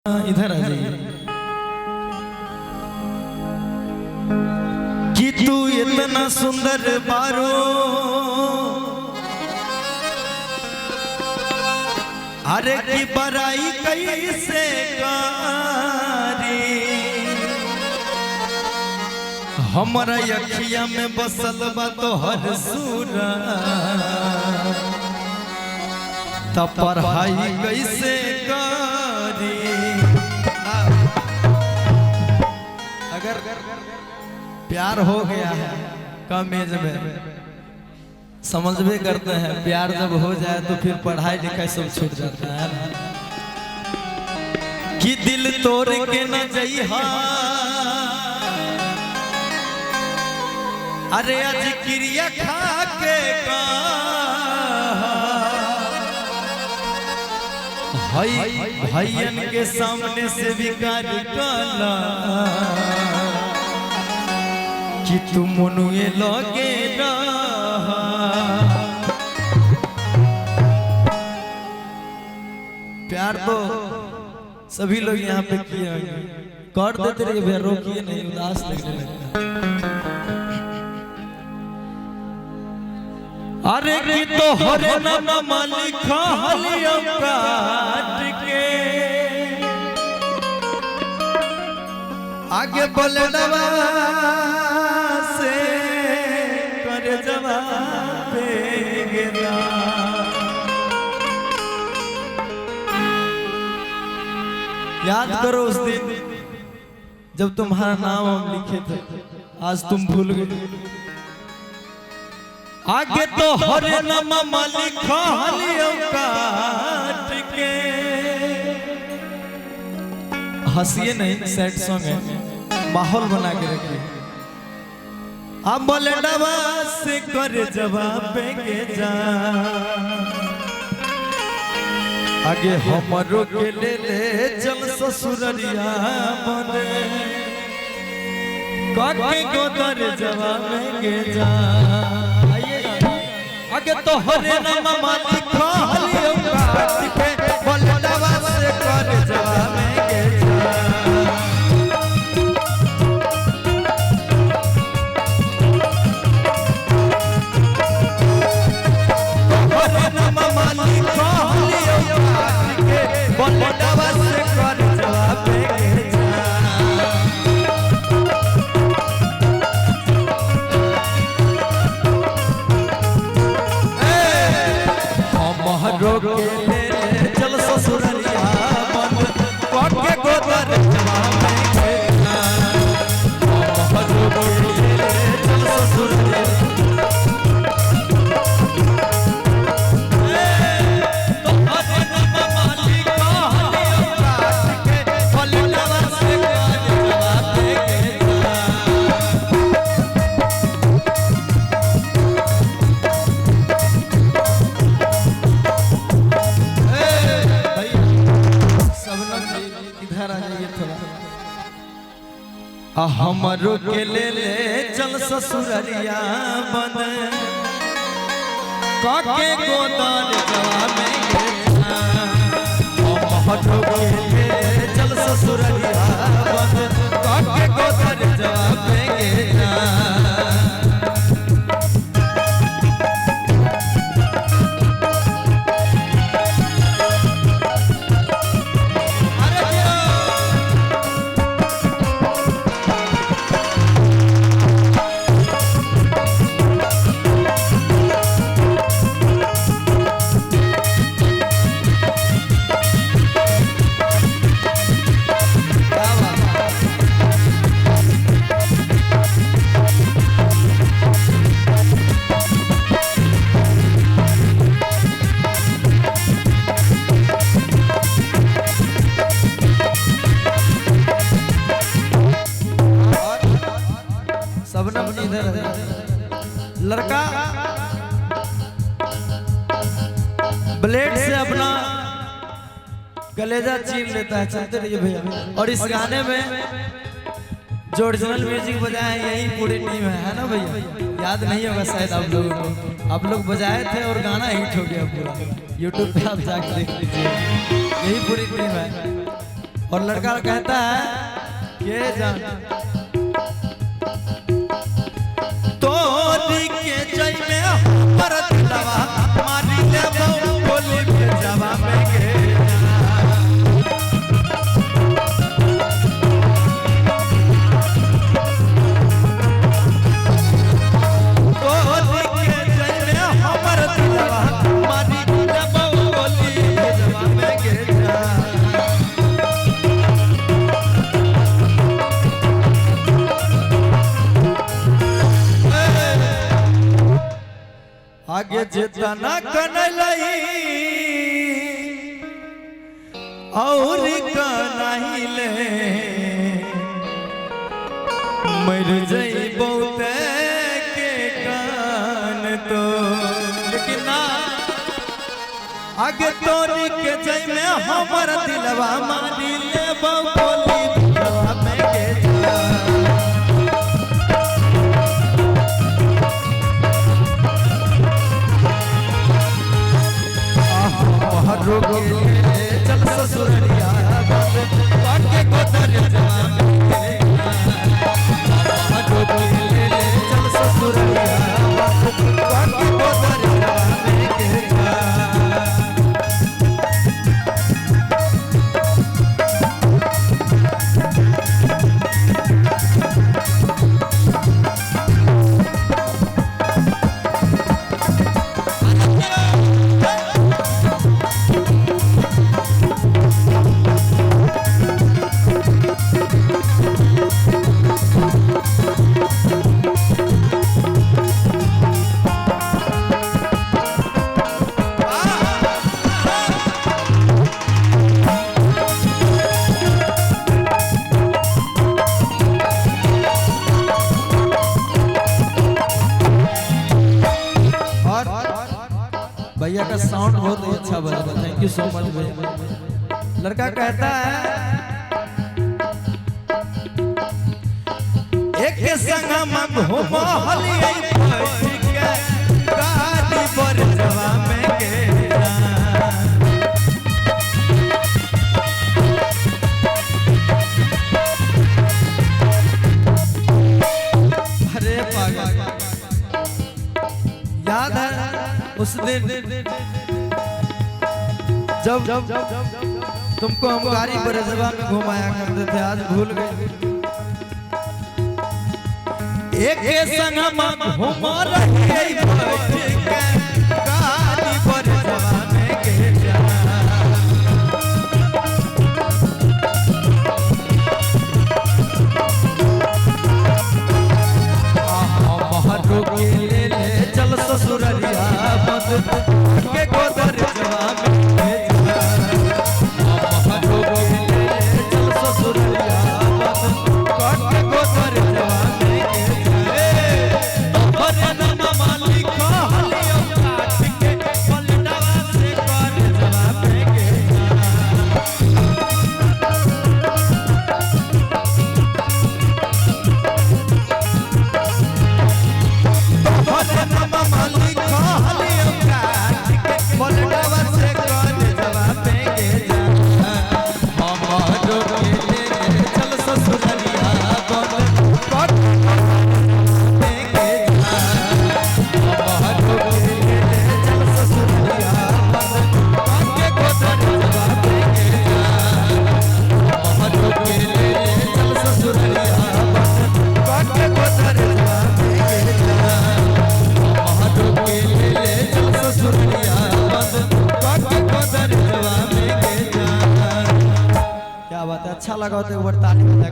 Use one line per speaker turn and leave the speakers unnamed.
इधर आ जाइए कि तू इतना सुंदर बारो अरे की बड़ाई कैसे कारी हमारा अखिया में बसल बा तो हर सूरा तब पढ़ाई कैसे कारी। अगर प्यार हो गया है कम एज में समझबे करते हैं, प्यार जब हो जाए तो फिर पढ़ाई लिखाई सब छूट जाता है कि दिल तोड़ के न जइहा अरे आज क्रिया खा के भैयन के सामने से विकार काला कि तुम मनुए लगे रहा। प्यार तो सभी लोग यहाँ पे किए कर देते रहिए भैया, रोकिए नहीं, उदास लगने लगता। अरे की तो हरे नाम लिखा हलिया काट के आगे बोले से कर जवाब गिरा। याद करो उस दिन जब तुम्हारा नाम हम लिखे थे, आज तुम भूल गए। आगे तो हरे नाम लिखा हलिया काट के, हंसिए नहीं, सैड सॉन्ग है, माहौल बना के रखिए। अब बोले डबा से कर जवाब के जा आगे हमरो के ले चल ससुररिया बने काके गोदर जवाब के जा। आगे तो हरे नाम लिखा हलिया काट के बोले डबा से कर जवाब के जा। चल ससुरलिया बन काके गोदर जवाब के जा। चल ससुरलिया हमरो के ले चल ससुरलिया बन काके गोदर जवाब के जा। हमरो के ले चल ससुरलिया बन काके गोदर जवाब के जा। लड़का ब्लेड से अपना कलेजा छीन लेता है, चलते रहिए भैया। और इस गाने में जो ओरिजिनल म्यूजिक बजाए यही पूरी टीम है ना भैया, याद नहीं होगा शायद आप लोगों को, आप लोग बजाए थे और गाना हिट हो गया पूरा। YouTube पे आप जाकर देख लीजिए, यही पूरी टीम है। और लड़का कहता है ये जान तो के जय में पर दिलवा मारी ले बोली भेजवा में गे आगे जितना कनलई और कनाही ले मर जई बहुते के कान तो लेकिन ना आगे तोरी के जई में हमर दिलवा मानी ले बोली दिलवा में के चल ससुरिया बाटे को दरजवा में चल ससुरिया बाटे को दरजवा में भैया का साउंड बहुत ही अच्छा बजा, थैंक यू सो मच भैया। लड़का कहता है एक संगम घुमो हलियै बैठ के गाड़ी पर जवा में गेला अरे पागल याद है उस दिन जब तुमको हम गाड़ी पर जवा में घुमाया करते थे, आज भूल गए। एक संग घुमा रहे गाड़ी पर जवा में गेला महरो के ले चल ससुरिया मत के गोदर जवा में महरो के ले चल ससुरिया मत के गोदर जवा में तोहरे नाम मालिक हलियो काट के पलटवा से कर जवा में अच्छा लगा तो एक बार ताली बजा।